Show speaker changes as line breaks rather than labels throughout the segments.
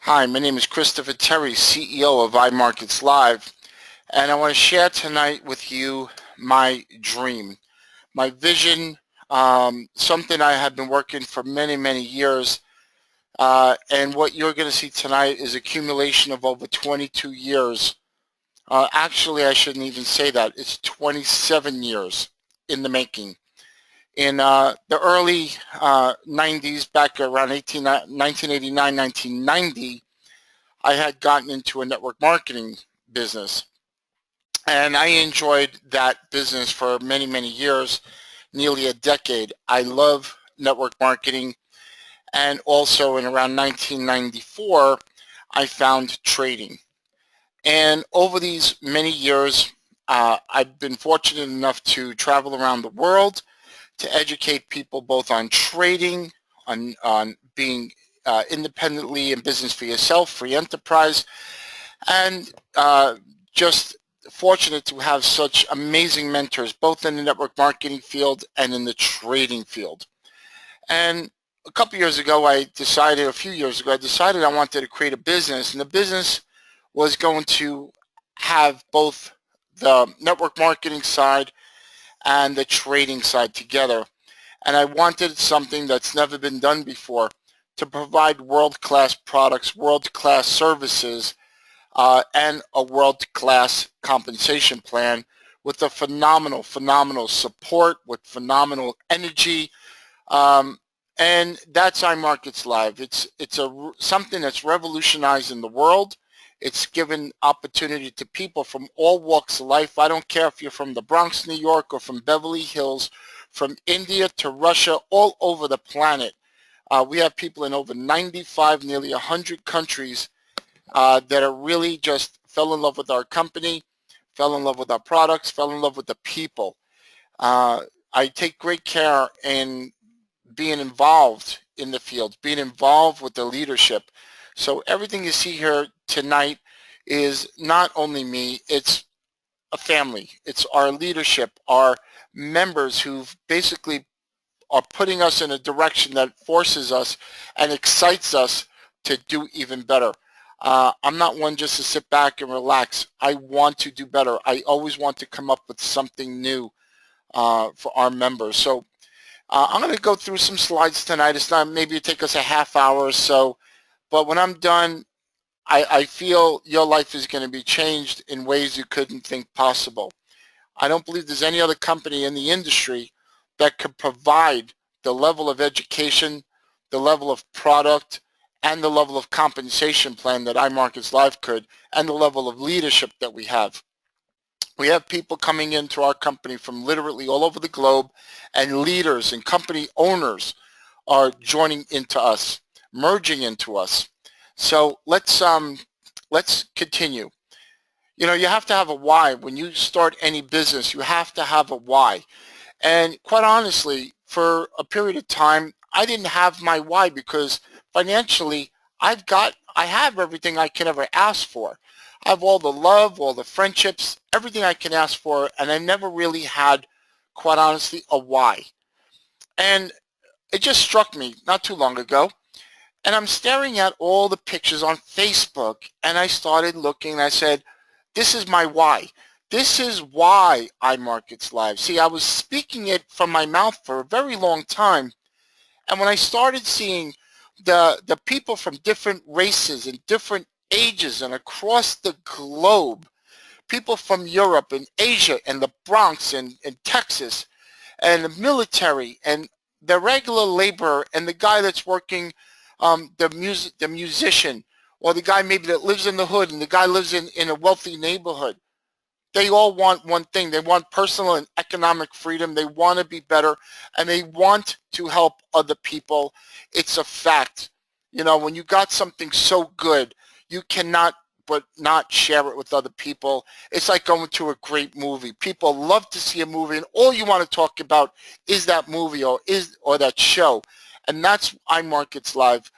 Hi, my name is Christopher Terry, CEO of iMarketslive, and I want to share tonight with you my dream, my vision, something I have been working for many, many years, and what you're going to see tonight is accumulation of over 22 years. Actually, I shouldn't even say that. It's 27 years in the making. In the early 90s, back around 1989, 1990, I had gotten into a network marketing business, and I enjoyed that business for many, many years, nearly a decade. I love network marketing, and also in around 1994, I found trading. And over these many years, I've been fortunate enough to travel around the world to educate people both on trading, on being independently in business for yourself, free enterprise, and just fortunate to have such amazing mentors both in the network marketing field and in the trading field. And a couple years ago, a few years ago, I decided I wanted to create a business, and the business was going to have both the network marketing side and the trading side together. And I wanted something that's never been done before, to provide world-class products, world-class services, and a world-class compensation plan with a phenomenal support, with phenomenal energy. And that's iMarketslive. It's something that's revolutionizing the world. It's given opportunity to people from all walks of life. I don't care if you're from the Bronx, New York, or from Beverly Hills, from India to Russia, all over the planet. We have people in over 95, nearly 100 countries that are really just fell in love with our company, fell in love with our products, fell in love with the people. I take great care in being involved in the field, being involved with the leadership. So everything you see here tonight is not only me, it's a family. It's our leadership, our members who've basically are putting us in a direction that forces us and excites us to do even better. I'm not one just to sit back and relax. I want to do better. I always want to come up with something new for our members. So I'm going to go through some slides tonight. It's not, maybe it take us a half hour or so, but when I'm done, I feel your life is going to be changed in ways you couldn't think possible. I don't believe there's any other company in the industry that could provide the level of education, the level of product, and the level of compensation plan that iMarketslive could, and the level of leadership that we have. We have people coming into our company from literally all over the globe, and leaders and company owners are joining into us, merging into us. So let's continue. You know, you have to have a why. When you start any business, you have to have a why. And quite honestly, for a period of time, I didn't have my why, because financially, I have everything I can ever ask for. I have all the love, all the friendships, everything I can ask for, and I never really had, quite honestly, a why. And it just struck me not too long ago, and I'm staring at all the pictures on Facebook, and I started looking, and I said, this is my why. This is why iMarketslive. See, I was speaking it from my mouth for a very long time, and when I started seeing the people from different races and different ages and across the globe, people from Europe and Asia and the Bronx and Texas, and the military and the regular laborer and the guy that's working, the musician, or the guy maybe that lives in the hood and the guy lives in a wealthy neighborhood. They all want one thing. They want personal and economic freedom. They want to be better, and they want to help other people. It's a fact. You know, when you got something so good, you cannot but not share it with other people. It's like going to a great movie. People love to see a movie, and all you want to talk about is that movie or that show. And that's iMarketslive.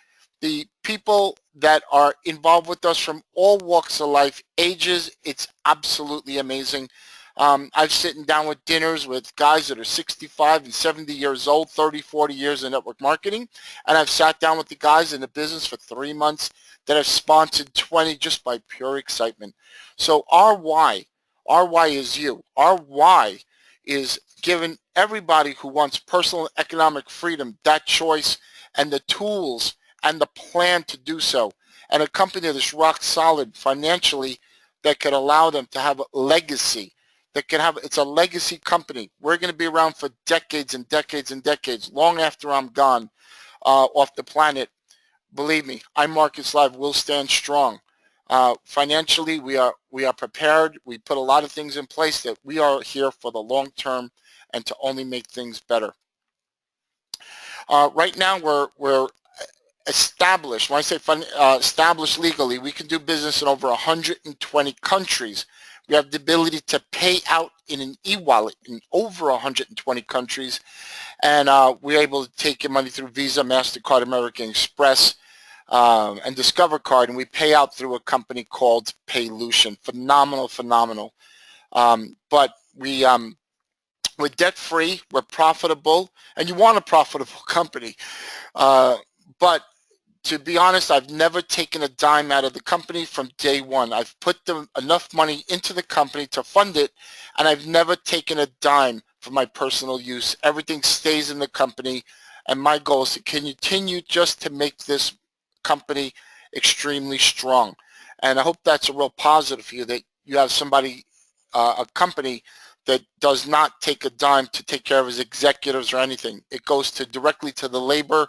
The people that are involved with us from all walks of life, ages, it's absolutely amazing. I've sitting down with dinners with guys that are 65 and 70 years old, 30, 40 years in network marketing. And I've sat down with the guys in the business for 3 months that have sponsored 20 just by pure excitement. So our why is you. Our why is giving everybody who wants personal economic freedom that choice and the tools and the plan to do so, and a company that's rock solid financially that can allow them to have a legacy, it's a legacy company. We're going to be around for decades and decades and decades, long after I'm gone off the planet. Believe me, iMarketslive will stand strong. Financially, we are prepared. We put a lot of things in place that we are here for the long term and to only make things better. Right now, we're established. When I say established legally, we can do business in over 120 countries. We have the ability to pay out in an e-wallet in over 120 countries, and we're able to take your money through Visa, MasterCard, American Express, and Discover Card, and we pay out through a company called Paylution. Phenomenal. But we're debt-free, we're profitable, and you want a profitable company. But to be honest, I've never taken a dime out of the company from day one. I've put enough money into the company to fund it, and I've never taken a dime for my personal use. Everything stays in the company, and my goal is to continue just to make this company extremely strong. And I hope that's a real positive for you, that you have somebody, a company that does not take a dime to take care of his executives or anything. It goes directly to the labor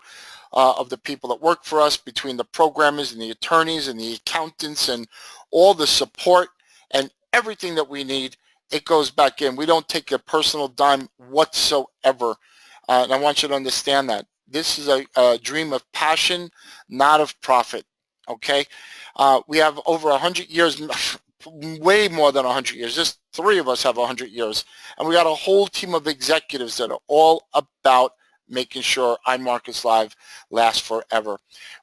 of the people that work for us, between the programmers and the attorneys and the accountants and all the support and everything that we need. It goes back in. We don't take a personal dime whatsoever. And I want you to understand that. This is a dream of passion, not of profit. Okay? We have over 100 years, way more than 100 years. Just 3 of us have 100 years. And we got a whole team of executives that are all about making sure iMarketslive lasts forever.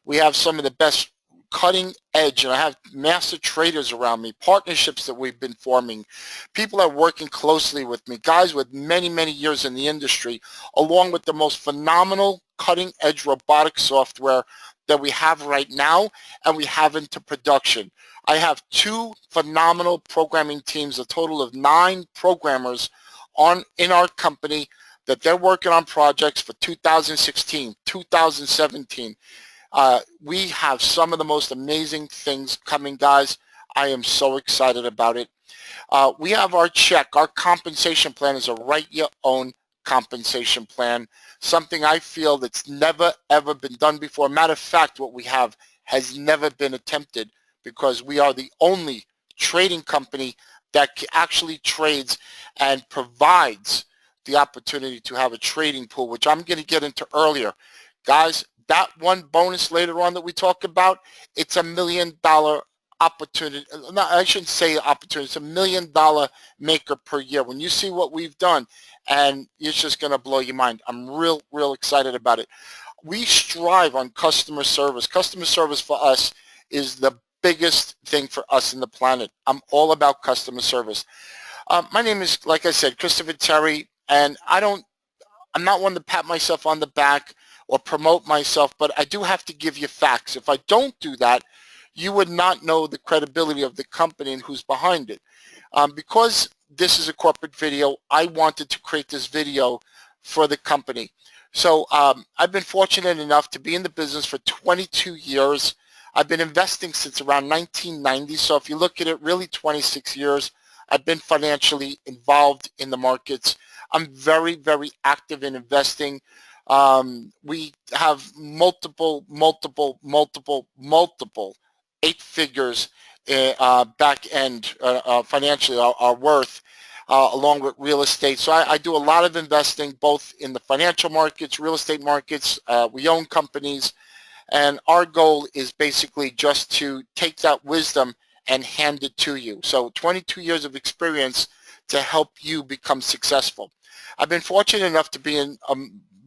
We have some of the best cutting edge, and I have master traders around me, partnerships that we've been forming, people that are working closely with me, guys with many, many years in the industry, along with the most phenomenal cutting edge robotic software that we have right now and we have into production. I have 2 phenomenal programming teams, a total of 9 programmers in our company that they're working on projects for 2016, 2017. We have some of the most amazing things coming, guys. I am so excited about it. We have our check. Our compensation plan is a write-your-own compensation plan, something I feel that's never, ever been done before. Matter of fact, what we have has never been attempted, because we are the only trading company that actually trades and provides the opportunity to have a trading pool, which I'm going to get into earlier. Guys, that one bonus later on that we talk about, it's $1 million opportunity. No, I shouldn't say opportunity. It's $1 million maker per year. When you see what we've done, and it's just going to blow your mind. I'm real excited about it. We strive on customer service. Customer service for us is the biggest thing for us in the planet. I'm all about customer service. My name is, like I said, Christopher Terry. And I'm not one to pat myself on the back or promote myself, but I do have to give you facts. If I don't do that, you would not know the credibility of the company and who's behind it. Because this is a corporate video, I wanted to create this video for the company. So I've been fortunate enough to be in the business for 22 years. I've been investing since around 1990. So if you look at it, really 26 years. I've been financially involved in the markets. I'm very active in investing. We have multiple 8 figures back end financially, our worth, along with real estate. So I do a lot of investing, both in the financial markets, real estate markets. We own companies, and our goal is basically just to take that wisdom and hand it to you. So 22 years of experience to help you become successful. I've been fortunate enough to be in a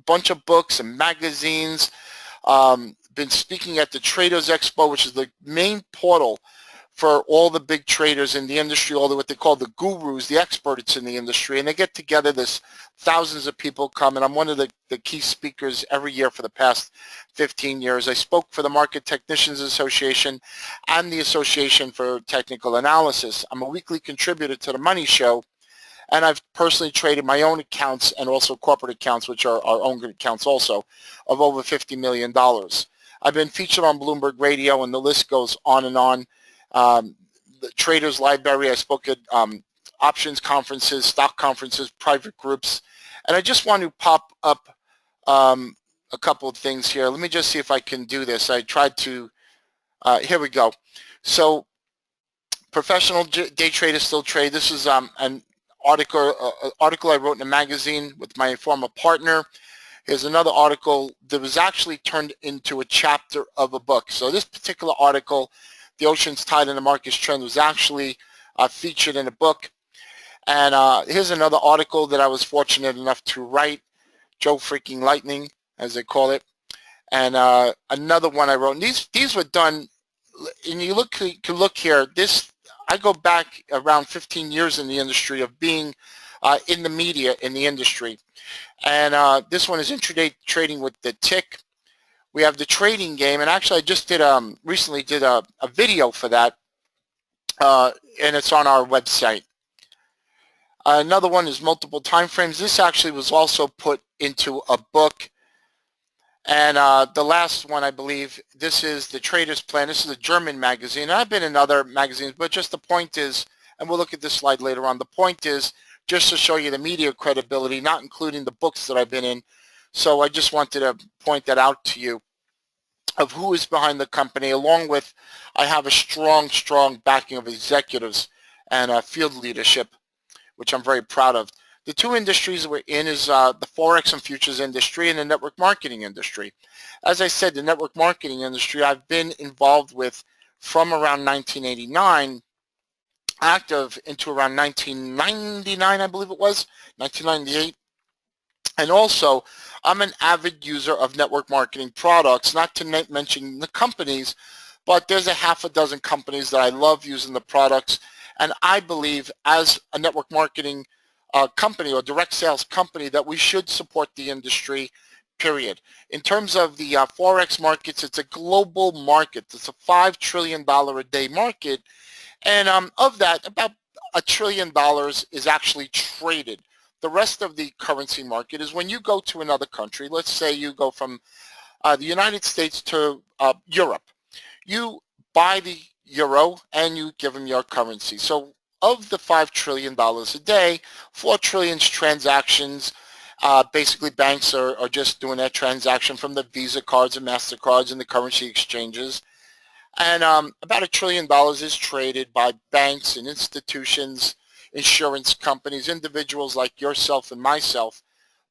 bunch of books and magazines, been speaking at the Traders Expo, which is the main portal for all the big traders in the industry, all the what they call the gurus, the experts in the industry, and they get together. There's thousands of people come, and I'm one of the key speakers every year for the past 15 years. I spoke for the Market Technicians Association and the Association for Technical Analysis. I'm a weekly contributor to the Money Show, and I've personally traded my own accounts and also corporate accounts, which are our own accounts also, of over $50 million. I've been featured on Bloomberg Radio, and the list goes on and on. The Traders Library, I spoke at options conferences, stock conferences, private groups, and I just want to pop up a couple of things here. Let me just see if I can do this. I tried to, here we go. So professional day traders still trade. This is an article I wrote in a magazine with my former partner. Here's another article that was actually turned into a chapter of a book. So this particular article, The Ocean's Tide and the Market's Trend, was actually featured in a book. And here's another article that I was fortunate enough to write, Joe Freaking Lightning, as they call it. And another one I wrote. And these were done, and you can look here, I go back around 15 years in the industry of being in the media in the industry. And this one is intraday trading with the tick. We have the trading game, and actually I just did recently did a video for that, and it's on our website. Another one is multiple time frames. This actually was also put into a book. And the last one, I believe, this is the Trader's Plan. This is a German magazine. I've been in other magazines, but just the point is, and we'll look at this slide later on, the point is just to show you the media credibility, not including the books that I've been in. So I just wanted to point that out to you of who is behind the company, along with I have a strong backing of executives and field leadership, which I'm very proud of. The two industries we're in is the Forex and futures industry and the network marketing industry. As I said, the network marketing industry I've been involved with from around 1989, active into around 1999, I believe it was, 1998. And also, I'm an avid user of network marketing products, not to mention the companies, but there's a half a dozen companies that I love using the products. And I believe as a network marketing company or direct sales company that we should support the industry, period. In terms of the Forex markets, it's a global market. It's a $5 trillion a day market. And of that, about $1 trillion is actually traded. The rest of the currency market is when you go to another country. Let's say you go from the United States to Europe. You buy the euro and you give them your currency. So of the $5 trillion a day, 4 trillion transactions, basically banks are just doing that transaction from the Visa cards and MasterCards and the currency exchanges. And about $1 trillion is traded by banks and institutions, insurance companies, individuals like yourself and myself.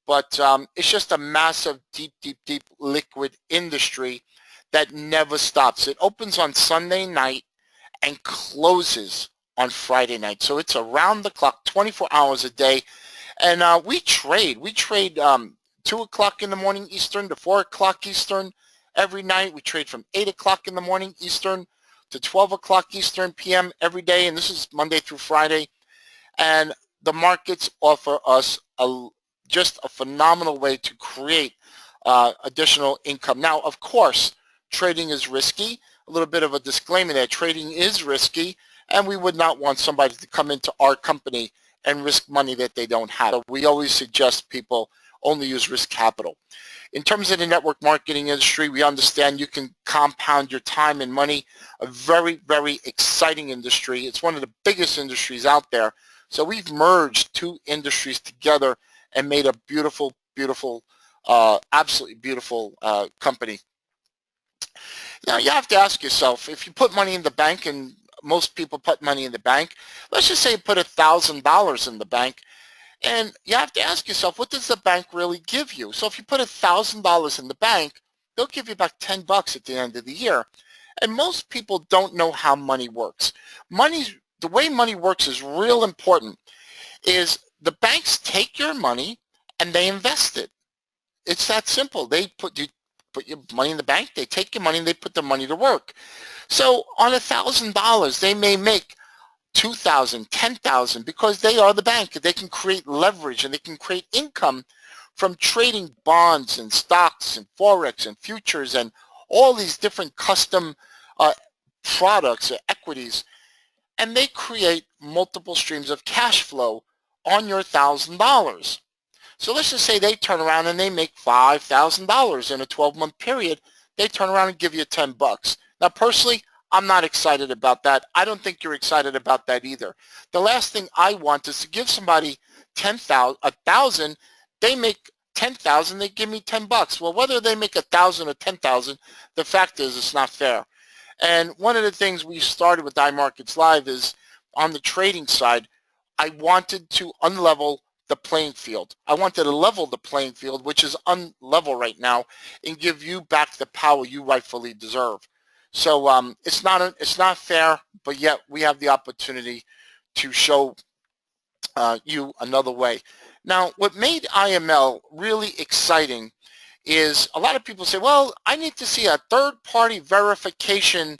But it's just a massive, deep liquid industry that never stops. It opens on Sunday night and closes on Friday night. So it's around the clock, 24 hours a day. And we trade 2 o'clock in the morning Eastern to 4 o'clock Eastern every night. We trade from 8 o'clock in the morning Eastern to 12 o'clock Eastern PM every day. And this is Monday through Friday. And the markets offer us just a phenomenal way to create additional income. Now, of course, trading is risky. A little bit of a disclaimer there. Trading is risky, and we would not want somebody to come into our company and risk money that they don't have. So we always suggest people only use risk capital. In terms of the network marketing industry, we understand you can compound your time and money. A very exciting industry. It's one of the biggest industries out there. So we've merged two industries together and made a beautiful, absolutely beautiful company. Now you have to ask yourself, if you put money in the bank, and most people put money in the bank, let's just say you put $1,000 in the bank, and you have to ask yourself, what does the bank really give you? So if you put $1,000 in the bank, they'll give you about $10 at the end of the year. And most people don't know how money works. The way money works is real important. Is the banks take your money and they invest it. It's that simple. You put your money in the bank. They take your money and they put the money to work. So on $1,000, they may make 2,000, 10,000 because they are the bank. They can create leverage and they can create income from trading bonds and stocks and Forex and futures and all these different custom products or equities. And they create multiple streams of cash flow on your $1,000. So let's just say they turn around and they make $5,000 in a 12-month period. They turn around and give you 10 bucks. Now, personally, I'm not excited about that. I don't think you're excited about that either. The last thing I want is to give somebody 1,000. They make 10,000. They give me 10 bucks. Well, whether they make 1,000 or 10,000, the fact is it's not fair. And one of the things we started with iMarketslive is on the trading side, I wanted to unlevel the playing field. I wanted to level the playing field, which is unlevel right now, and give you back the power you rightfully deserve. So it's not fair, but yet we have the opportunity to show you another way. Now, what made IML really exciting is a lot of people say, well, I need to see a third-party verification,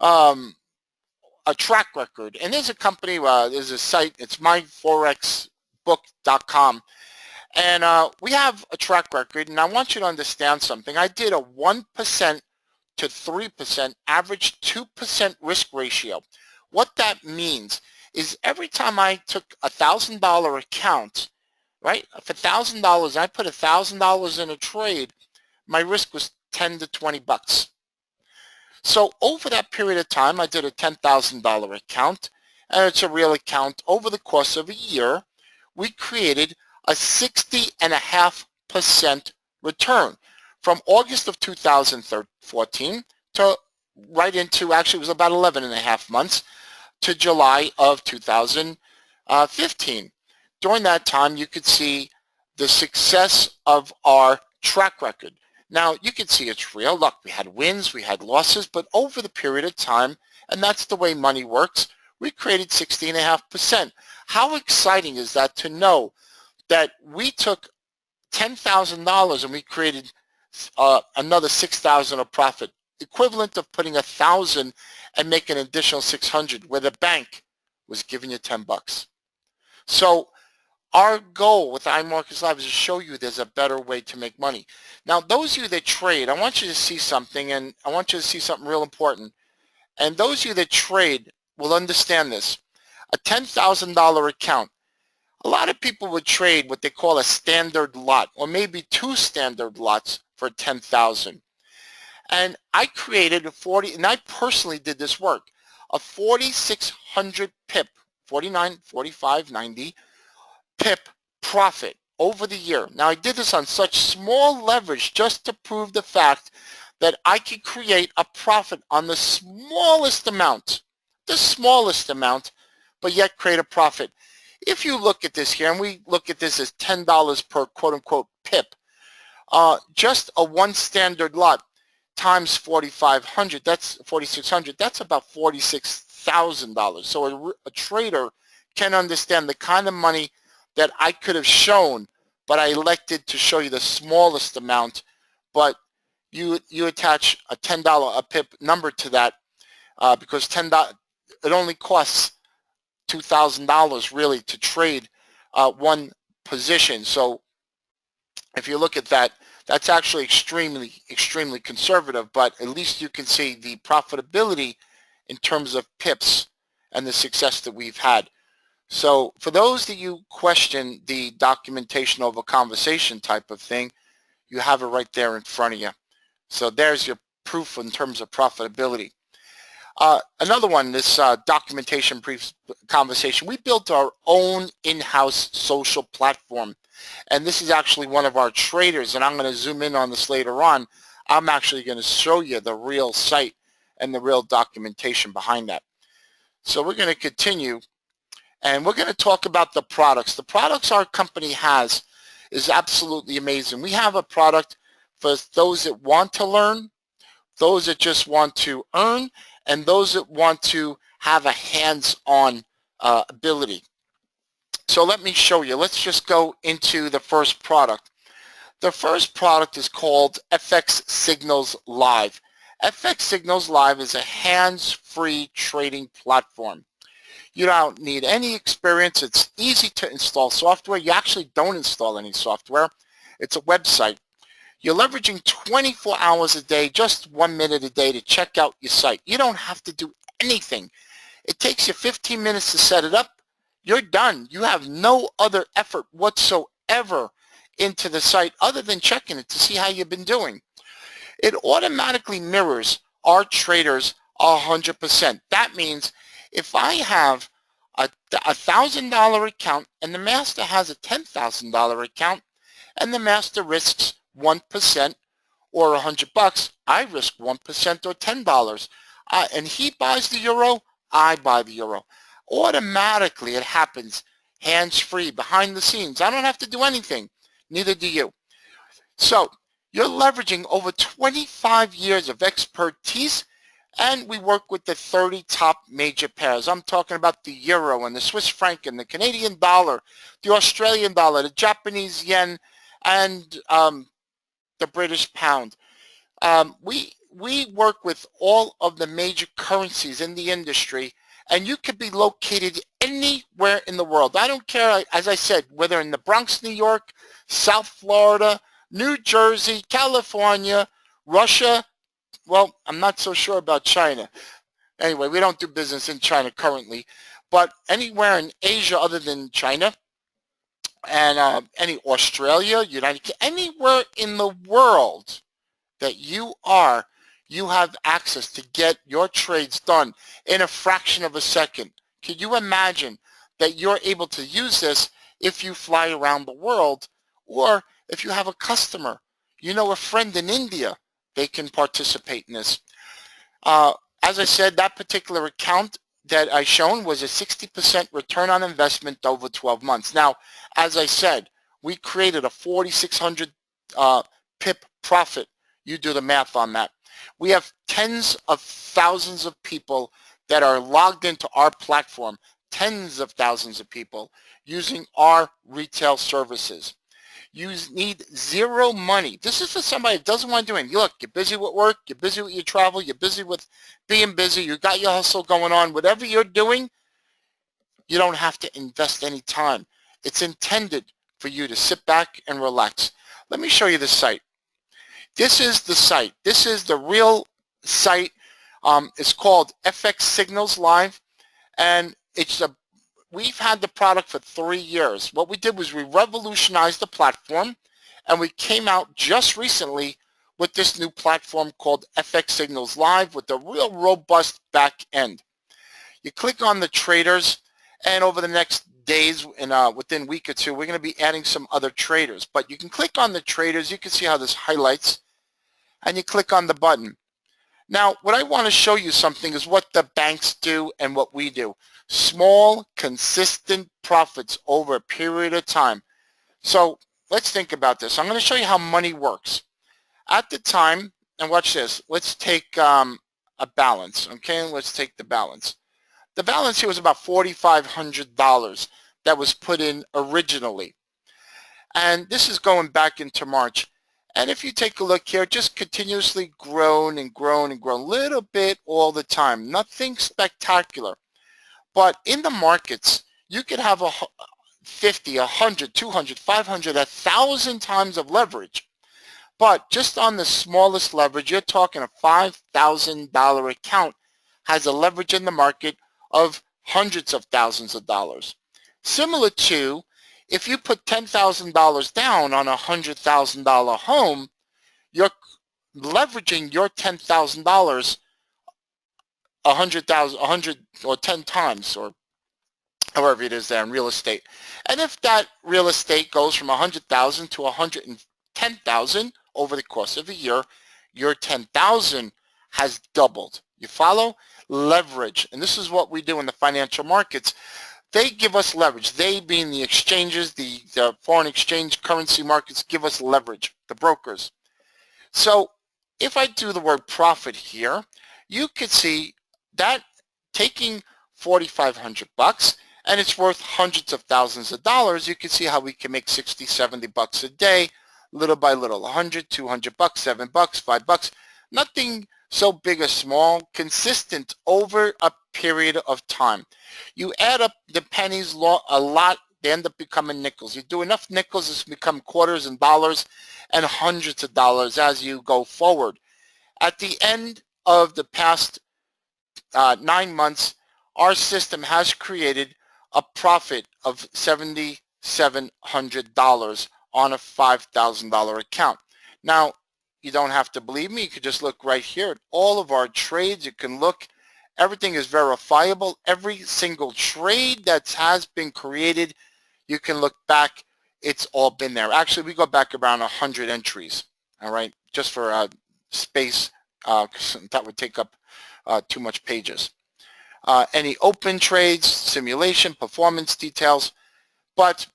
a track record. And there's a company, there's a site, it's myforexbook.com. And we have a track record, and I want you to understand something. I did a 1% to 3%, average 2% risk ratio. What that means is every time I took a $1,000 account, right? For $1,000, I put $1,000 in a trade, my risk was 10 to 20 bucks. So over that period of time, I did a $10,000 account, and it's a real account. Over the course of a year, we created a 60.5% return from August of 2014 to right into, actually it was about 11.5 months, to July of 2015. During that time, you could see the success of our track record. Now, you can see it's real. Look, we had wins, we had losses, but over the period of time, and that's the way money works, we created 60.5%. How exciting is that to know that we took $10,000 and we created another 6,000 of profit, equivalent of putting 1,000 and making an additional 600, where the bank was giving you 10 bucks. So our goal with iMarketslive is to show you there's a better way to make money. Now, those of you that trade, I want you to see something, and I want you to see something real important. And those of you that trade will understand this. A $10,000 account, a lot of people would trade what they call a standard lot, or maybe 2 standard lots for 10,000. And I created and I personally did this work, a 4,600 pip, 49, 45, 90 pip profit over the year. Now, I did this on such small leverage just to prove the fact that I could create a profit on the smallest amount, but yet create a profit. If you look at this here, and we look at this as $10 per quote-unquote pip, just a 1 standard lot times 4,500, that's 4,600, that's about $46,000. So a trader can understand the kind of money that I could have shown, but I elected to show you the smallest amount. But you attach a $10 a pip number to that because $10, it only costs $2,000 really to trade one position. So if you look at that, that's actually extremely conservative, but at least you can see the profitability in terms of pips and the success that we've had. So for those that you question the documentation over conversation type of thing, you have it right there in front of you. So there's your proof in terms of profitability. Another one, this documentation conversation, we built our own in-house social platform. And this is actually one of our traders, and I'm going to zoom in on this later on. I'm actually going to show you the real site and the real documentation behind that. So we're going to continue, and we're going to talk about the products. The products our company has is absolutely amazing. We have a product for those that want to learn, those that just want to earn, and those that want to have a hands-on ability. So let me show you. Let's just go into the first product. The first product is called FX Signals Live. FX Signals Live is a hands-free trading platform. You don't need any experience. It's easy to install software. You actually don't install any software. It's a website. You're leveraging 24 hours a day, just 1 minute a day to check out your site. You don't have to do anything. It takes you 15 minutes to set it up. You're done. You have no other effort whatsoever into the site other than checking it to see how you've been doing. It automatically mirrors our traders 100%. That means if I have a $1,000 account and the master has a $10,000 account and the master risks 1% or $100, I risk 1% or $10. And he buys the euro, I buy the euro. Automatically it happens hands-free, behind the scenes. I don't have to do anything. Neither do you. So you're leveraging over 25 years of expertise, and we work with the 30 top major pairs. I'm talking about the euro and the Swiss franc and the Canadian dollar, the Australian dollar, the Japanese yen, and the British pound. We work with all of the major currencies in the industry, and you could be located anywhere in the world. I don't care, as I said, whether in the Bronx, New York, South Florida, New Jersey, California, Russia. Well, I'm not so sure about China. Anyway, we don't do business in China currently, but anywhere in Asia other than China, and any Australia, United Kingdom, anywhere in the world that you are, you have access to get your trades done in a fraction of a second. Can you imagine that you're able to use this if you fly around the world, or if you have a customer, you know, a friend in India, they can participate in this. As I said, that particular account that I shown was a 60% return on investment over 12 months. Now, as I said, we created a 4,600 pip profit. You do the math on that. We have tens of thousands of people that are logged into our platform, tens of thousands of people using our retail services. You need zero money. This is for somebody that doesn't want to do anything. Look, you're busy with work, you're busy with your travel, you're busy with being busy, you got your hustle going on. Whatever you're doing, you don't have to invest any time. It's intended for you to sit back and relax. Let me show you the site. This is the site. This is the real site. It's called FX Signals Live, and we've had the product for 3 years. What we did was we revolutionized the platform, and we came out just recently with this new platform called FX Signals Live with a real robust back end. You click on the traders, and over the next days and within a week or two, we're going to be adding some other traders. But you can click on the traders. You can see how this highlights, and you click on the button. Now, what I want to show you something is what the banks do and what we do. Small, consistent profits over a period of time. So let's think about this. I'm going to show you how money works. At the time, and watch this, let's take a balance, okay? Let's take the balance. The balance here was about $4,500 that was put in originally. And this is going back into March. And if you take a look here, just continuously grown and grown and grown, a little bit all the time. Nothing spectacular. But in the markets, you could have 50, 100, 200, 500, 1,000 times of leverage. But just on the smallest leverage, you're talking a $5,000 account has a leverage in the market of hundreds of thousands of dollars. Similar to if you put $10,000 down on a $100,000 home, you're leveraging your $10,000 100 or 10 times, or however it is there in real estate. And if that real estate goes from 100,000 to 110,000 over the course of a year, your 10,000 has doubled. You follow? Leverage. And this is what we do in the financial markets. They give us leverage. They being the exchanges, the foreign exchange currency markets give us leverage, the brokers. So if I do the word profit here, you could see that taking $4,500 and it's worth hundreds of thousands of dollars, you can see how we can make 60, 70 bucks a day little by little, 100, 200 bucks, 7 bucks, 5 bucks, nothing so big or small, consistent over a period of time. You add up the pennies a lot, they end up becoming nickels. You do enough nickels, it's become quarters and dollars and hundreds of dollars as you go forward. At the end of the past 9 months, our system has created a profit of $7,700 on a $5,000 account. Now, you don't have to believe me. You could just look right here at all of our trades. You can look. Everything is verifiable. Every single trade that has been created, you can look back. It's all been there. Actually, we go back around 100 entries, all right, just for space. That would take up too much pages. Any open trades, simulation, performance details. But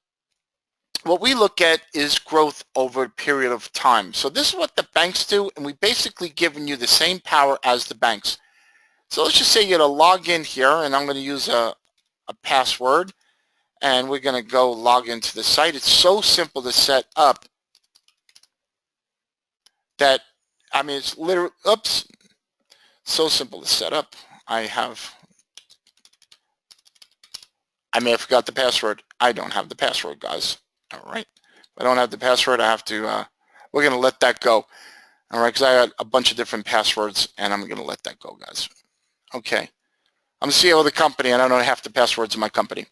what we look at is growth over a period of time. So this is what the banks do, and we basically given you the same power as the banks. So let's just say you're going to log in here, and I'm going to use a password, and we're going to go log into the site. It's so simple to set up that, I mean, it's literally, oops, so simple to set up. I may have forgot the password. I don't have the password, guys. All right. If I don't have the password, I have to, we're going to let that go. All right, because I got a bunch of different passwords, and I'm going to let that go, guys. Okay. I'm the CEO of the company, and I don't know half the passwords of my company.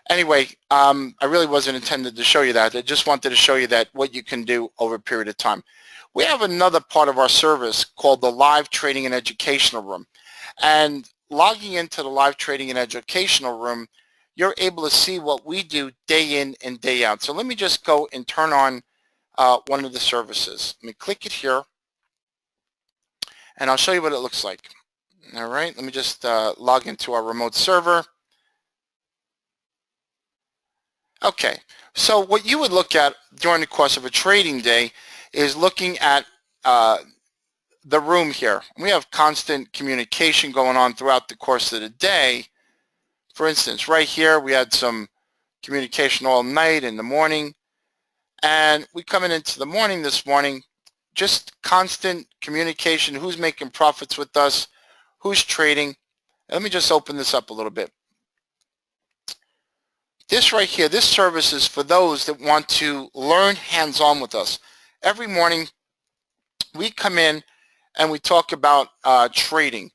Anyway, I really wasn't intended to show you that. I just wanted to show you that what you can do over a period of time. We have another part of our service called the Live Trading and Educational Room. And logging into the Live Trading and Educational Room, you're able to see what we do day in and day out. So let me just go and turn on one of the services. Let me click it here, and I'll show you what it looks like. All right, let me just log into our remote server. Okay, so what you would look at during the course of a trading day is looking at the room here. We have constant communication going on throughout the course of the day. For instance, right here, we had some communication all night in the morning. And we coming into the morning this morning, just constant communication, who's making profits with us, who's trading. Let me just open this up a little bit. This right here, this service is for those that want to learn hands-on with us. Every morning, we come in and we talk about trading.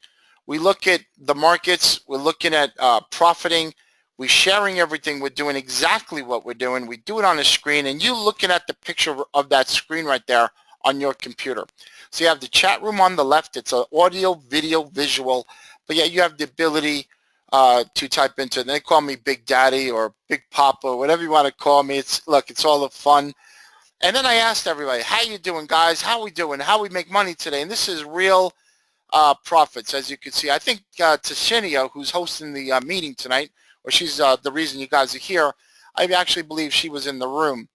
We look at the markets. We're looking at profiting. We're sharing everything. We're doing exactly what we're doing. We do it on the screen, and you're looking at the picture of that screen right there on your computer. So you have the chat room on the left. It's an audio, video, visual, but yeah, you have the ability to type into it. They call me Big Daddy or Big Papa or whatever you want to call me. Look, it's all the fun. And then I asked everybody, how you doing, guys? How we doing? How we make money today? And this is real profits, as you can see. I think Tashinia, who's hosting the meeting tonight, or she's the reason you guys are here, I actually believe she was in the room.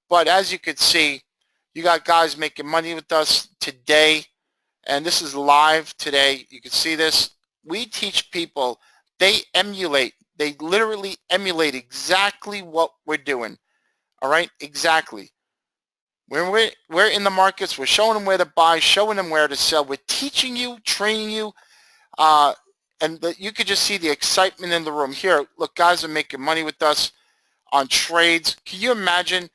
But as you can see, you got guys making money with us today, and this is live today. You can see this. We teach people, they literally emulate exactly what we're doing. All right, exactly. When we're in the markets, we're showing them where to buy, showing them where to sell. We're teaching you, training you, and you could just see the excitement in the room. Here, look, guys are making money with us on trades. Can you imagine?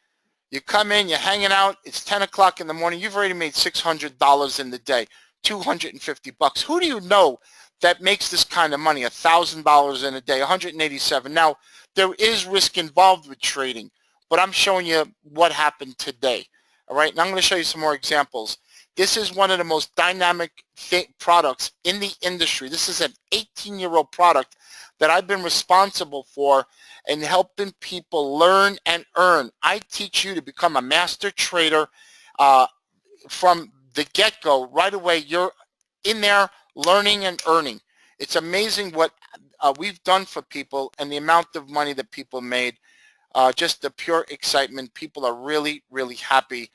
You come in, you're hanging out, it's 10 o'clock in the morning, you've already made $600 in the day, 250 bucks. Who do you know that makes this kind of money, $1,000 in a day, 187? Now, there is risk involved with trading, but I'm showing you what happened today. All right, and I'm going to show you some more examples. This is one of the most dynamic products in the industry. This is an 18-year-old product that I've been responsible for in helping people learn and earn. I teach you to become a master trader from the get-go. Right away, you're in there learning and earning. It's amazing what we've done for people and the amount of money that people made. Just the pure excitement. People are really, really happy.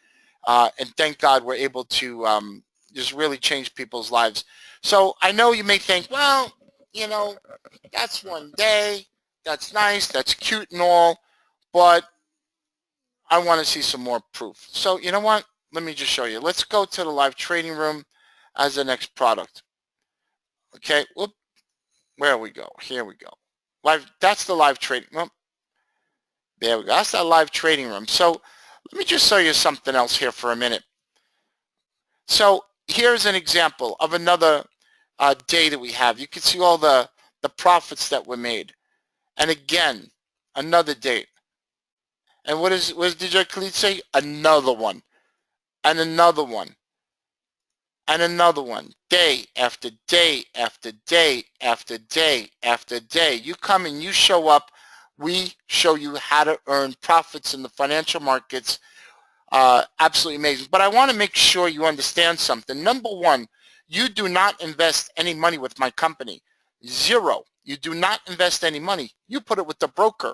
And thank God we're able to just really change people's lives. So I know you may think, well, you know, that's one day. That's nice. That's cute and all. But I want to see some more proof. So you know what? Let me just show you. Let's go to the live trading room as the next product. Okay, whoop, where we go? Here we go. Live. That's the live trading room. There we go. That's that live trading room. So let me just show you something else here for a minute. So here's an example of another day that we have. You can see all the profits that were made. And again, another date. And what does DJ Khalid say? Another one. And another one. And another one. Day after day after day after day after day. You come and you show up. We show you how to earn profits in the financial markets. Absolutely amazing. But I want to make sure you understand something. Number one, you do not invest any money with my company. Zero. You do not invest any money. You put it with the broker.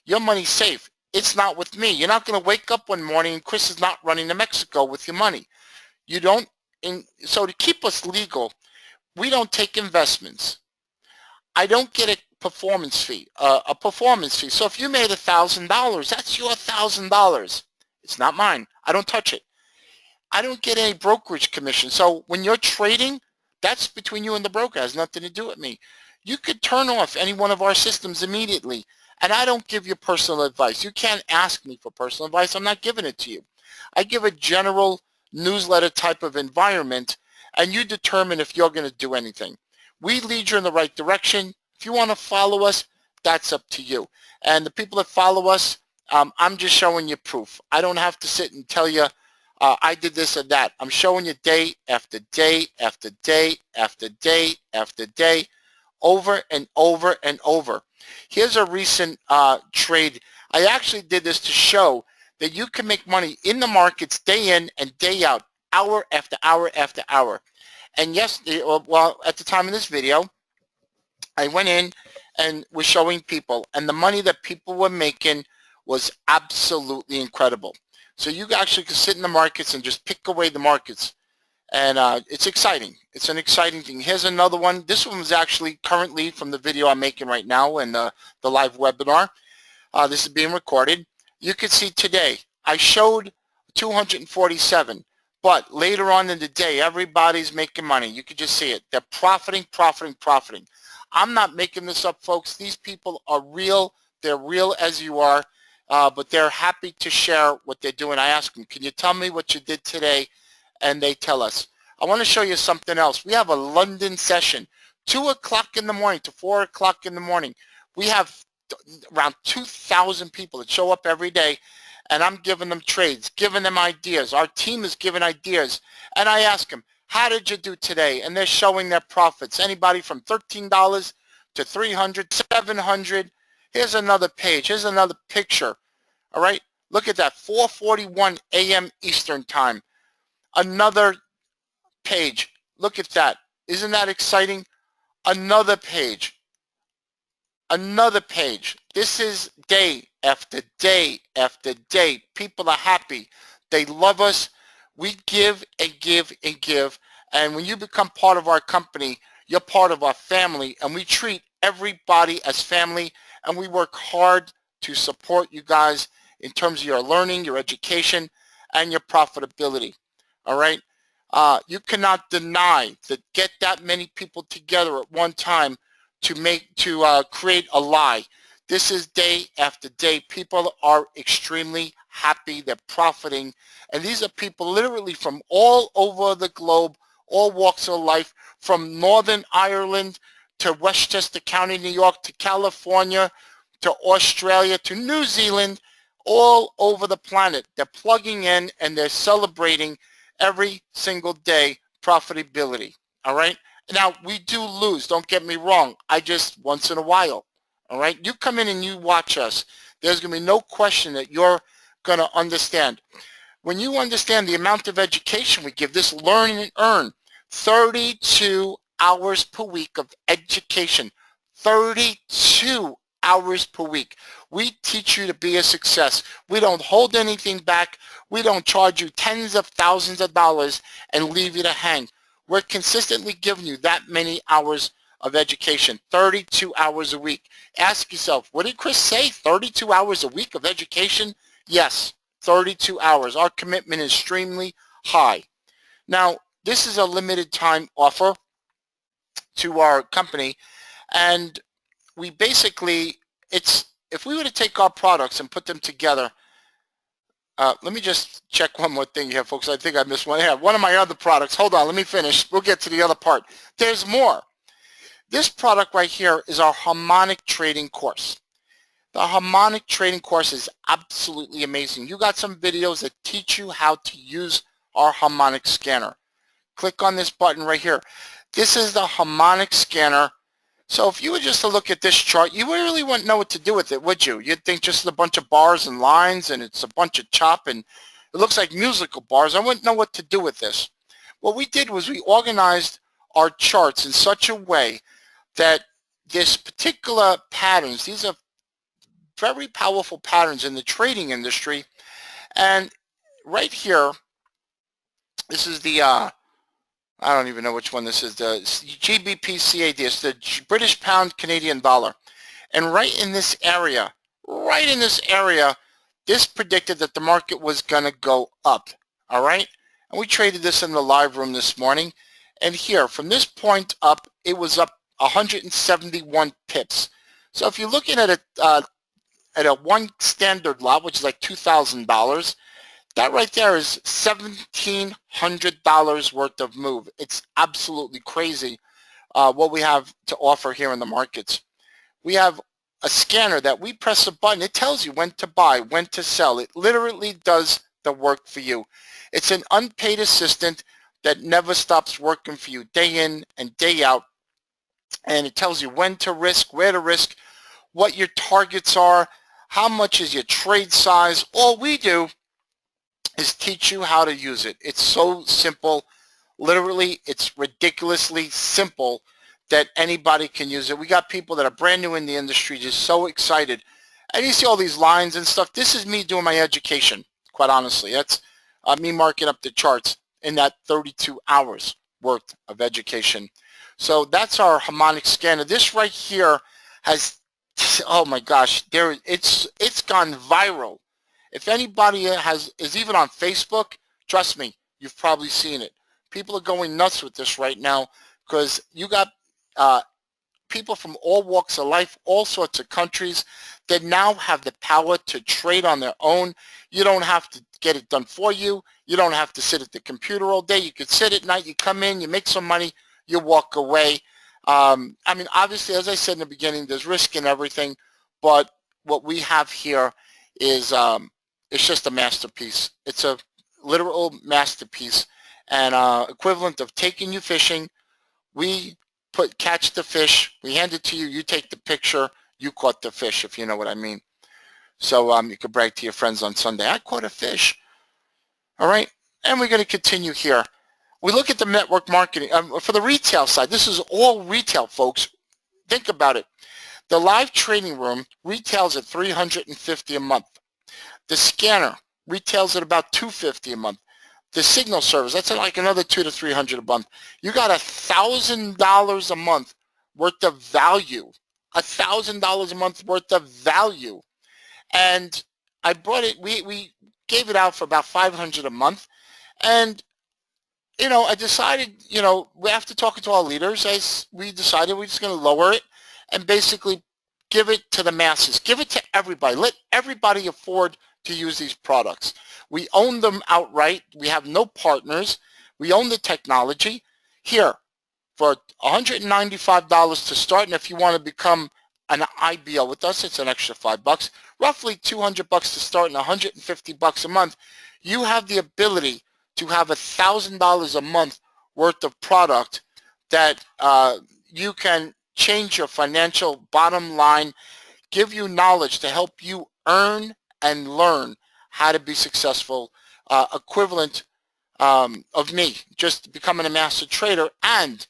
Your money's safe. It's not with me. You're not going to wake up one morning and Chris is not running to Mexico with your money. You don't. So to keep us legal, we don't take investments. I don't get a performance fee. So if you made $1,000, that's your $1,000. It's not mine. I don't touch it. I don't get any brokerage commission. So when you're trading, that's between you and the broker. It has nothing to do with me. You could turn off any one of our systems immediately. And I don't give you personal advice. You can't ask me for personal advice. I'm not giving it to you. I give a general newsletter type of environment, and you determine if you're going to do anything. We lead you in the right direction. If you want to follow us, that's up to you. And the people that follow us, I'm just showing you proof. I don't have to sit and tell you I did this or that. I'm showing you day after day after day after day after day, over and over and over. Here's a recent trade. I actually did this to show that you can make money in the markets day in and day out, hour after hour after hour. And yes, well, at the time of this video, I went in and was showing people, and the money that people were making was absolutely incredible. So you actually can sit in the markets and just pick away the markets. And it's exciting. It's an exciting thing. Here's another one. This one was actually currently from the video I'm making right now in the live webinar. This is being recorded. You can see today I showed 247, but later on in the day everybody's making money. You can just see it. They're profiting, profiting, profiting. I'm not making this up, folks. These people are real. They're real as you are, but they're happy to share what they're doing. I ask them, can you tell me what you did today? And they tell us. I want to show you something else. We have a London session, 2 o'clock in the morning to 4 o'clock in the morning. We have around 2,000 people that show up every day, and I'm giving them trades, giving them ideas. Our team is giving ideas, and I ask them, how did you do today? And they're showing their profits. Anybody from $13 to $300, $700. Here's another page. Here's another picture. All right, look at that, 4:41 a.m. Eastern time. Another page. Look at that. Isn't that exciting? Another page. Another page. This is day after day after day. People are happy. They love us. We give and give and give. And when you become part of our company, you're part of our family. And we treat everybody as family. And we work hard to support you guys in terms of your learning, your education, and your profitability. All right? You cannot deny that get that many people together at one time to create a lie. This is day after day. People are extremely happy. They're profiting. And these are people literally from all over the globe, all walks of life, from Northern Ireland to Westchester County, New York, to California, to Australia, to New Zealand, all over the planet. They're plugging in and they're celebrating every single day profitability. All right? Now, we do lose. Don't get me wrong. I just once in a while. All right? You come in and you watch us. There's going to be no question that you're going to understand. When you understand the amount of education we give, this learn and earn, 32 hours per week of education. 32 hours per week. We teach you to be a success. We don't hold anything back. We don't charge you tens of thousands of dollars and leave you to hang. We're consistently giving you that many hours of education, 32 hours a week. Ask yourself, what did Chris say? 32 hours a week of education? Yes, 32 hours. Our commitment is extremely high. Now, this is a limited time offer to our company, and we basically, if we were to take our products and put them together, let me just check one more thing here, folks. I think I missed one. Yeah, one of my other products. Hold on, let me finish. We'll get to the other part. There's more. This product right here is our Harmonic Trading course. The Harmonic Trading course is absolutely amazing. You got some videos that teach you how to use our Harmonic Scanner. Click on this button right here. This is the Harmonic Scanner. So if you were just to look at this chart, you really wouldn't know what to do with it, would you? You'd think just a bunch of bars and lines, and it's a bunch of chop, and it looks like musical bars. I wouldn't know what to do with this. What we did was we organized our charts in such a way that this particular patterns, these are very powerful patterns in the trading industry. And right here, this is the I don't even know which one this is, the GBP-CAD. It's the British Pound Canadian Dollar. And right in this area, this predicted that the market was going to go up. All right? And we traded this in the live room this morning. And here, from this point up, it was up 171 pips. So if you're looking at a one standard lot, which is like $2,000, that right there is $1,700 worth of move. It's absolutely crazy what we have to offer here in the markets. We have a scanner that we press a button. It tells you when to buy, when to sell. It literally does the work for you. It's an unpaid assistant that never stops working for you day in and day out. And it tells you when to risk, where to risk, what your targets are, how much is your trade size. All we do is teach you how to use it. It's so simple. Literally, it's ridiculously simple that anybody can use it. We got people that are brand new in the industry, just so excited. And you see all these lines and stuff. This is me doing my education, quite honestly. That's me marking up the charts in that 32 hours worth of education. So that's our Harmonic Scanner. This right here has, oh my gosh, it's gone viral. If anybody is even on Facebook, trust me, you've probably seen it. People are going nuts with this right now because you got people from all walks of life, all sorts of countries that now have the power to trade on their own. You don't have to get it done for you. You don't have to sit at the computer all day. You could sit at night, you come in, you make some money, you walk away. I mean, obviously, as I said in the beginning, there's risk in everything, but what we have here is it's just a masterpiece. It's a literal masterpiece, and equivalent of taking you fishing. We catch the fish, we hand it to you, you take the picture, you caught the fish, if you know what I mean. So you could brag to your friends on Sunday, I caught a fish. All right, and we're going to continue here. We look at the network marketing. For the retail side, this is all retail, folks. Think about it. The live trading room retails at $350 a month. The scanner retails at about $250 a month. The signal service, that's like another $200 to $300 a month. You got $1,000 a month worth of value. $1,000 a month worth of value. And I brought it, we gave it out for about $500 a month. And, you know, I decided, you know, after talking to our leaders, we decided we're just going to lower it and basically give it to the masses. Give it to everybody. Let everybody afford to use these products. We own them outright. We have no partners. We own the technology. Here, for $195 to start, and if you want to become an IBO with us, it's an extra $5. Roughly $200 to start and $150 a month. You have the ability to have $1,000 a month worth of product that you can change your financial bottom line, give you knowledge to help you earn and learn how to be successful, equivalent of me just becoming a master trader and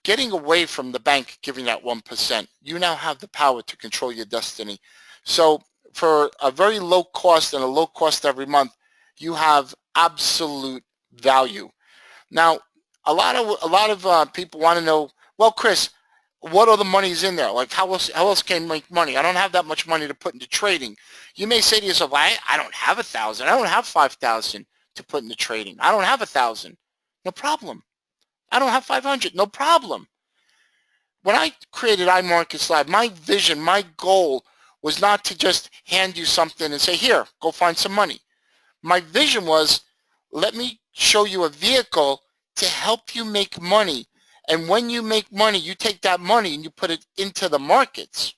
getting away from the bank giving that 1%. You now have the power to control your destiny. So for a very low cost and a low cost every month, you have absolute value. Now, a lot of people want to know, well, Chris, what other money's in there? Like how else can I make money? I don't have that much money to put into trading. You may say to yourself, I don't have 1,000. I don't have 5,000 to put into trading. I don't have 1,000. No problem. I don't have 500. No problem. When I created iMarketslive, my vision, my goal was not to just hand you something and say, here, go find some money. My vision was, let me show you a vehicle to help you make money. And when you make money, you take that money and you put it into the markets.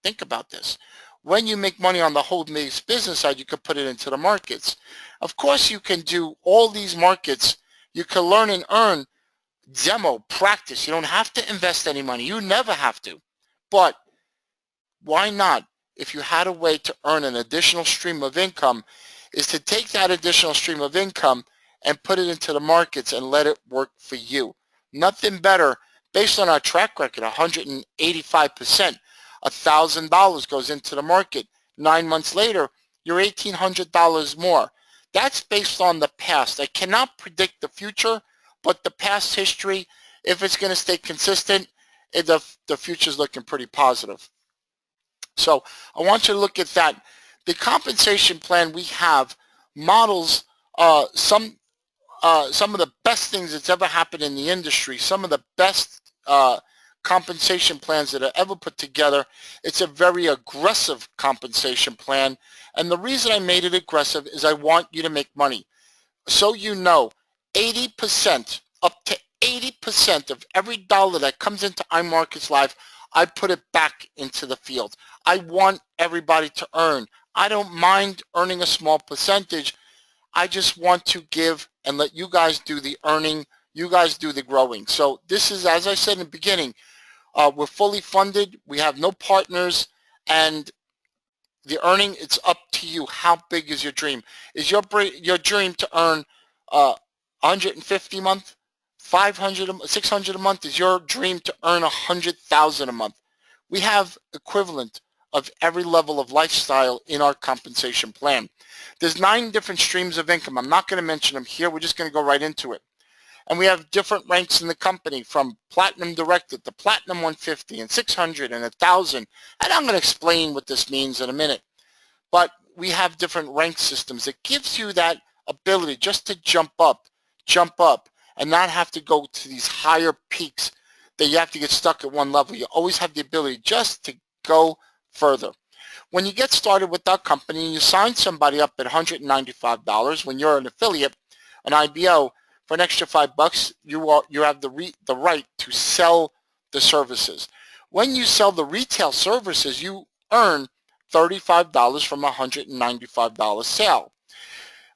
Think about this. When you make money on the home-based business side, you could put it into the markets. Of course, you can do all these markets. You can learn and earn, demo, practice. You don't have to invest any money. You never have to. But why not? If you had a way to earn an additional stream of income, is to take that additional stream of income and put it into the markets and let it work for you. Nothing better, based on our track record, 185%. $1,000 goes into the market. 9 months later, you're $1,800 more. That's based on the past. I cannot predict the future, but the past history, if it's going to stay consistent, the future's looking pretty positive. So I want you to look at that. The compensation plan we have models some of the best things that's ever happened in the industry, some of the best compensation plans that are ever put together. It's a very aggressive compensation plan, and the reason I made it aggressive is I want you to make money. So you know, 80%, up to 80% of every dollar that comes into iMarketslive, I put it back into the field. I want everybody to earn. I don't mind earning a small percentage. I just want to give and let you guys do the earning. You guys do the growing. So this is, as I said in the beginning, we're fully funded. We have no partners, and the earning, it's up to you. How big is your dream? Is your dream to earn 150 a month, 500, 600 a month? Is your dream to earn 100,000 a month? We have equivalent of every level of lifestyle in our compensation plan. There's 9 different streams of income. I'm not going to mention them here. We're just going to go right into it. And we have different ranks in the company, from Platinum Director to Platinum 150 and 600 and 1,000. And I'm going to explain what this means in a minute. But we have different rank systems. It gives you that ability just to jump up, and not have to go to these higher peaks that you have to get stuck at one level. You always have the ability just to go further. When you get started with our company and you sign somebody up at $195, when you're an affiliate, an IBO, for an extra $5, you have the right to sell the services. When you sell the retail services, you earn $35 from a $195 sale.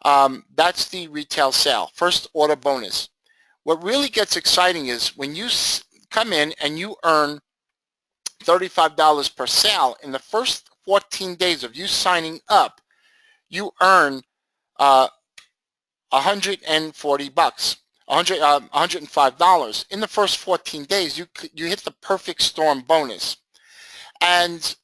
That's the retail sale, first order bonus. What really gets exciting is when you come in and you earn $35 per sale. In the first 14 days of you signing up, you earn $140, $105. In the first 14 days, you hit the perfect storm bonus. And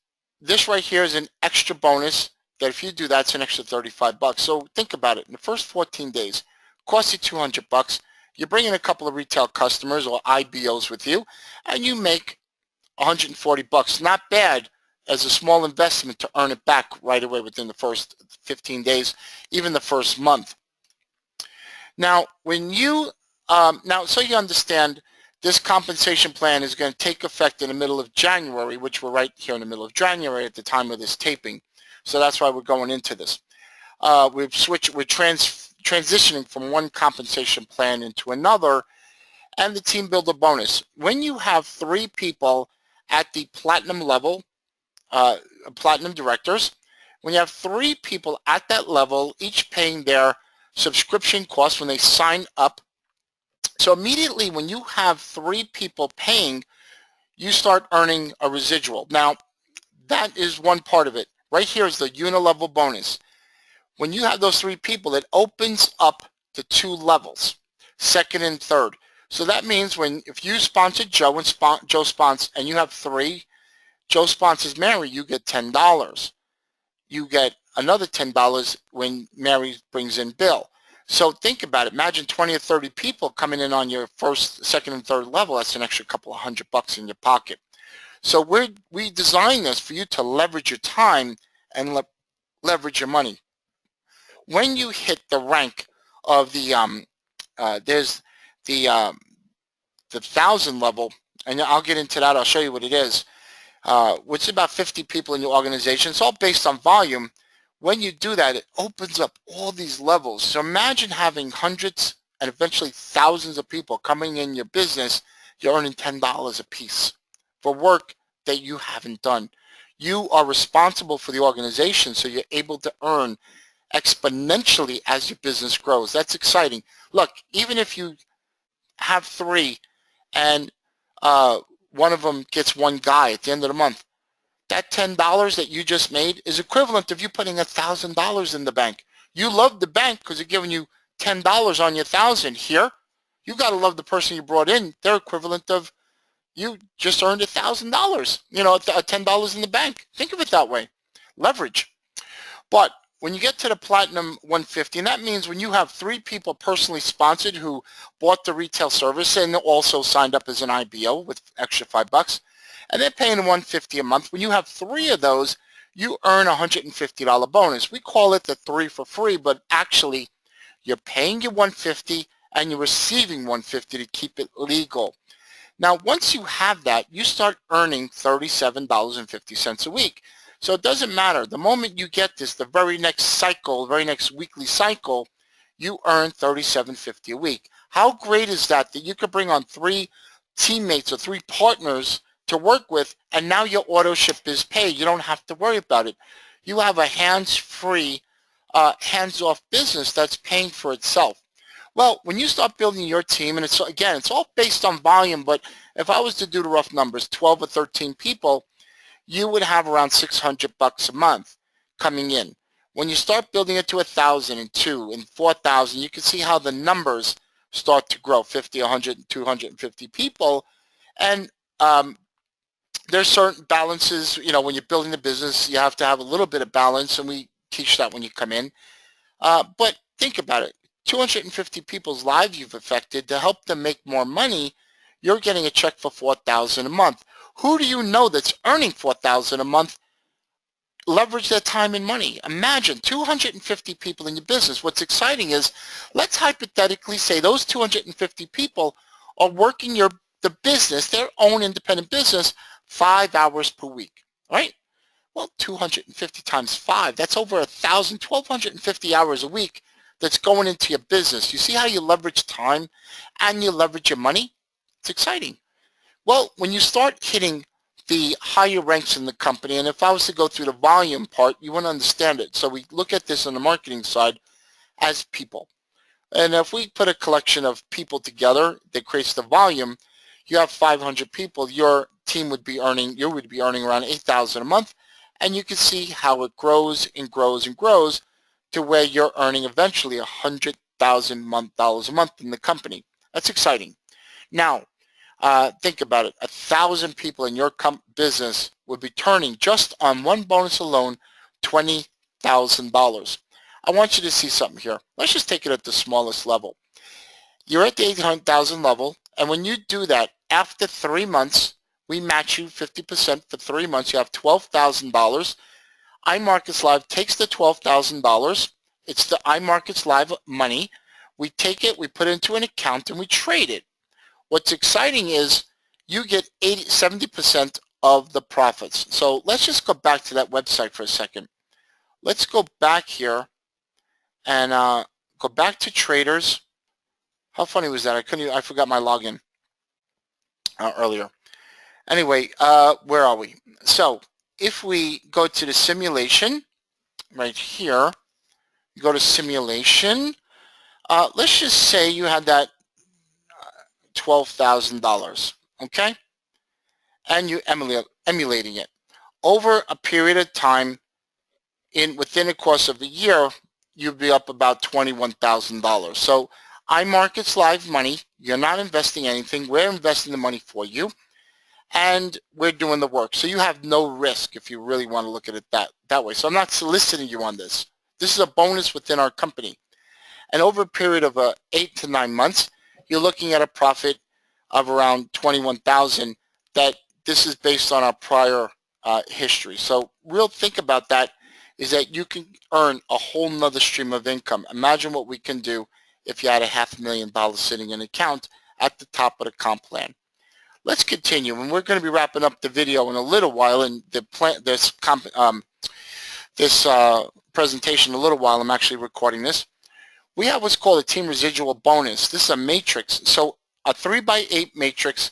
this right here is an extra bonus that if you do that, it's an extra $35. So think about it. In the first 14 days, costs you $200. You bring in a couple of retail customers or IBOs with you, and you make $140. Not bad as a small investment to earn it back right away within the first 15 days, even the first month. Now, when you so you understand, this compensation plan is going to take effect in the middle of January, which we're right here in the middle of January at the time of this taping. So that's why we're going into this. We're transitioning from one compensation plan into another, and the team builder bonus. When you have 3 people at the platinum level, platinum directors, when you have 3 people at that level, each paying their subscription costs when they sign up. So immediately when you have 3 people paying, you start earning a residual. Now, that is one part of it. Right here is the unilevel bonus. When you have those 3 people, it opens up to 2 levels, second and third. So that means if you sponsor Joe and Joe sponsors, and you have 3, Joe sponsors Mary, you get $10. You get another $10 when Mary brings in Bill. So think about it. Imagine 20 or 30 people coming in on your first, second, and third level. That's an extra couple of $100 in your pocket. So we designed this for you to leverage your time and leverage your money. When you hit the rank of the there's the 1,000 level, and I'll get into that. I'll show you what it is. Which is about 50 people in your organization. It's all based on volume. When you do that, it opens up all these levels. So imagine having hundreds and eventually thousands of people coming in your business. You're earning $10 a piece for work that you haven't done. You are responsible for the organization, so you're able to earn exponentially as your business grows. That's exciting. Look, even if you have 3 and one of them gets 1 guy at the end of the month, that $10 that you just made is equivalent of you putting $1,000 in the bank. You love the bank because they're giving you $10 on your 1,000. Here, you got to love the person you brought in. They're equivalent of you just earned $1,000. You know, $10 in the bank. Think of it that way. Leverage. But when you get to the Platinum 150, and that means when you have 3 people personally sponsored who bought the retail service and also signed up as an IBO with extra $5, and they're paying $150 a month. When you have 3 of those, you earn a $150 bonus. We call it the 3 for free, but actually you're paying your $150 and you're receiving $150 to keep it legal. Now, once you have that, you start earning $37.50 a week. So it doesn't matter. The moment you get this, the very next cycle, very next weekly cycle, you earn $37.50 a week. How great is that you could bring on 3 teammates or 3 partners to work with, and now your auto ship is paid. You don't have to worry about it. You have a hands-free, hands-off business that's paying for itself. Well, when you start building your team, and it's all based on volume, but if I was to do the rough numbers, 12 or 13 people, you would have around $600 a month coming in. When you start building it to 1,000 and 2 and 4,000, you can see how the numbers start to grow, 50, 100, and 250 people. And there's certain balances, you know, when you're building the business, you have to have a little bit of balance, and we teach that when you come in. But think about it. 250 people's lives you've affected. To help them make more money, you're getting a check for $4,000 a month. Who do you know that's earning $4,000 a month? Leverage their time and money. Imagine 250 people in your business. What's exciting is, let's hypothetically say those 250 people are working the business, their own independent business, 5 hours per week, right? Well, 250 times 5, that's over 1,000, 1,250 hours a week that's going into your business. You see how you leverage time and you leverage your money? It's exciting. Well, when you start hitting the higher ranks in the company, and if I was to go through the volume part, you wouldn't understand it. So we look at this on the marketing side as people. And if we put a collection of people together that creates the volume, you have 500 people, your team would be earning, you would be earning around $8,000 a month, and you can see how it grows and grows and grows to where you're earning eventually $100,000 a month in the company. That's exciting. Now, think about it. 1,000 people in your business would be turning just on one bonus alone $20,000. I want you to see something here. Let's just take it at the smallest level. You're at the 800,000 level, and when you do that, after 3 months, we match you 50% for 3 months. You have $12,000. iMarketslive takes the $12,000. It's the iMarketslive money. We take it, we put it into an account, and we trade it. What's exciting is you get 70% of the profits. So let's just go back to that website for a second. Let's go back here and go back to traders. How funny was that? I forgot my login earlier. Anyway, where are we? So if we go to the simulation right here, you go to simulation. Let's just say you had that $12,000, okay? And you emulating it. Over a period of time, within the course of a year, you'd be up about $21,000. So iMarketslive money, you're not investing anything. We're investing the money for you, and we're doing the work. So you have no risk if you really want to look at it that way. So I'm not soliciting you on this. This is a bonus within our company. And over a period of 8 to 9 months, you're looking at a profit of around $21,000 that this is based on our prior history. So real think about that is that you can earn a whole nother stream of income. Imagine what we can do if you had $500,000 sitting in an account at the top of the comp plan. Let's continue, and we're going to be wrapping up the video in a little while, and this presentation in a little while. I'm actually recording this. We have what's called a team residual bonus. This is a matrix. So a 3x8 matrix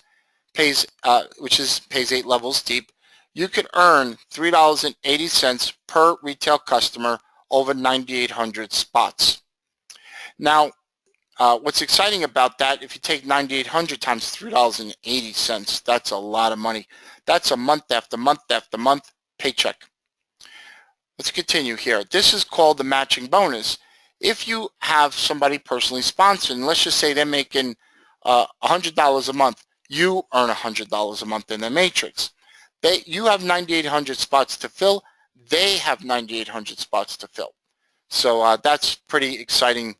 pays 8 levels deep. You could earn $3.80 per retail customer over 9,800 spots. Now, what's exciting about that, if you take 9,800 times $3.80, that's a lot of money. That's a month after month after month paycheck. Let's continue here. This is called the matching bonus. If you have somebody personally sponsored, and let's just say they're making $100 a month, you earn $100 a month in the matrix. You have 9,800 spots to fill. They have 9,800 spots to fill. So that's pretty exciting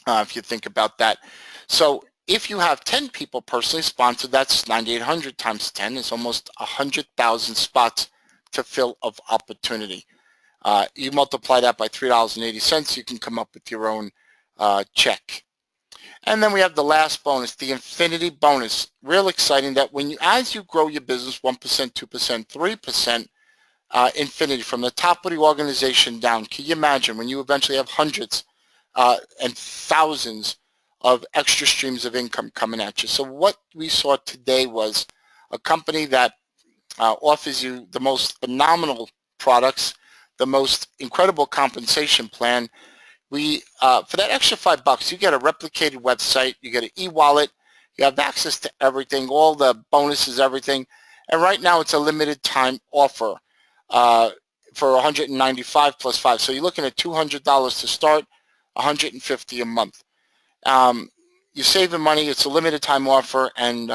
if you think about that. So if you have 10 people personally sponsored, that's 9,800 times 10 is almost 100,000 spots to fill of opportunity. You multiply that by $3.80, you can come up with your own check. And then we have the last bonus, the infinity bonus. Real exciting that as you grow your business 1%, 2%, 3%, infinity from the top of the organization down. Can you imagine when you eventually have hundreds and thousands of extra streams of income coming at you? So what we saw today was a company that offers you the most phenomenal products, the most incredible compensation plan. For that extra $5, you get a replicated website, you get an e-wallet, you have access to everything, all the bonuses, everything. And right now it's a limited time offer for $195 plus 5. So you're looking at $200 to start, $150 a month. You're saving money. It's a limited time offer, and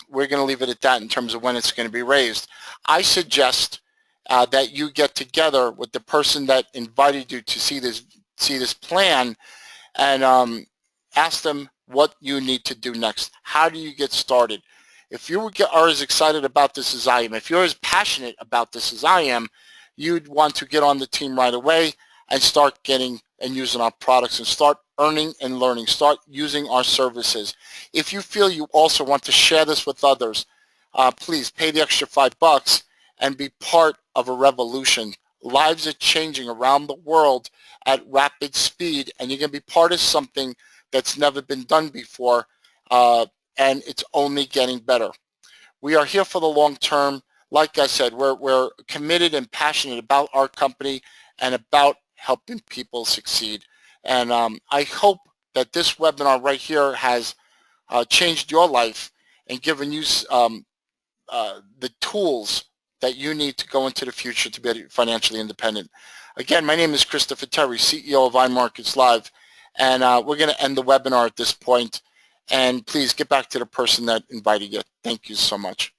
we're going to leave it at that in terms of when it's going to be raised. I suggest that you get together with the person that invited you to see this plan and ask them what you need to do next. How do you get started? If you are as excited about this as I am, if you're as passionate about this as I am, you'd want to get on the team right away and start getting and using our products and start earning and learning. Start using our services. If you feel you also want to share this with others, please pay the extra $5 and be part of a revolution. Lives are changing around the world at rapid speed, and you're going to be part of something that's never been done before, and it's only getting better. We are here for the long term. Like I said, we're committed and passionate about our company and about helping people succeed. And I hope that this webinar right here has changed your life and given you the tools that you need to go into the future to be financially independent. Again, my name is Christopher Terry, CEO of iMarketslive, and we're going to end the webinar at this point. And please get back to the person that invited you. Thank you so much.